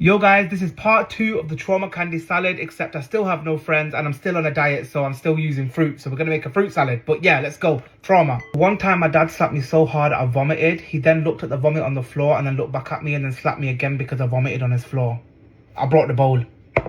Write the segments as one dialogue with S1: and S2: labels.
S1: Yo guys, this is part 2 of the trauma candy salad, except I still have no friends and I'm still on a diet, so I'm still using fruit. So we're gonna make a fruit salad. But yeah, let's go. Trauma. One time my dad slapped me so hard I vomited. He then looked at the vomit on the floor and then looked back at me and then slapped me again because I vomited on his floor. I brought the bowl.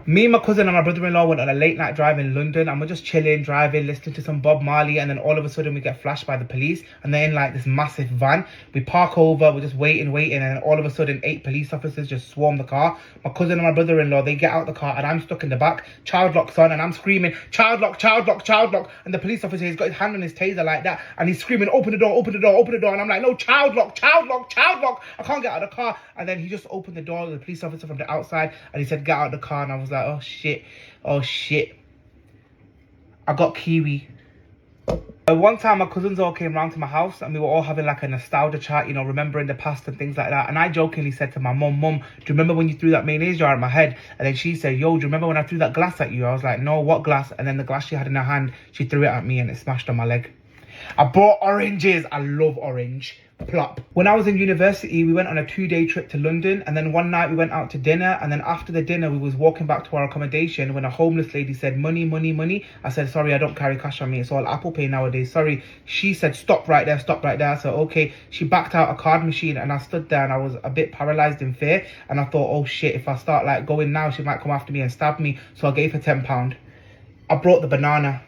S1: Me and my cousin and my brother-in-law went on a late night drive in London and we're just chilling, driving, listening to some Bob Marley, and then all of a sudden we get flashed by the police and they're in like this massive van. We park over, we're just waiting, and then all of a sudden 8 police officers just swarm the car. My cousin and my brother-in-law, they get out the car and I'm stuck in the back. Child lock's on and I'm screaming, child lock, child lock, child lock. And the police officer, he's got his hand on his taser like that and he's screaming, open the door, open the door, open the door. And I'm like, no, child lock, child lock, child lock. I can't get out of the car. And then he just opened the door, the police officer from the outside, and he said, get out of the car. And I was like, oh shit. Oh shit. I got kiwi. One time my cousins all came round to my house and we were all having like a nostalgia chat, you know, remembering the past and things like that. And I jokingly said to my mum, do you remember when you threw that mayonnaise jar at my head? And then she said, yo, do you remember when I threw that glass at you? I was like, no, what glass? And then the glass she had in her hand, she threw it at me and it smashed on my leg. I bought oranges. I love orange. Plop. When I was in university, we went on a 2-day trip to London, and then one night we went out to dinner, and then after the dinner we was walking back to our accommodation when a homeless lady said, money, money, money. I said, sorry, I don't carry cash on me, it's all Apple Pay nowadays, sorry. She said, stop right there, stop right there. I said, okay. She backed out a card machine and I stood there and I was a bit paralyzed in fear, and I thought, oh shit, if I start like going now, she might come after me and stab me. So I gave her £10. I brought the banana.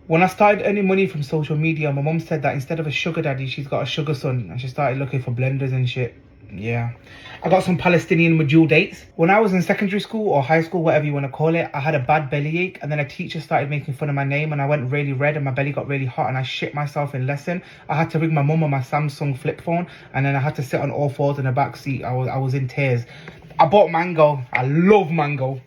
S1: When I started earning money from social media, my mum said that instead of a sugar daddy, she's got a sugar son, and she started looking for blenders and shit. Yeah. I got some Palestinian medjool dates. When I was in secondary school or high school, whatever you want to call it, I had a bad bellyache, and then a teacher started making fun of my name and I went really red and my belly got really hot and I shit myself in lesson. I had to ring my mum on my Samsung flip phone and then I had to sit on all fours in the back seat. I was in tears. I bought mango. I love mango.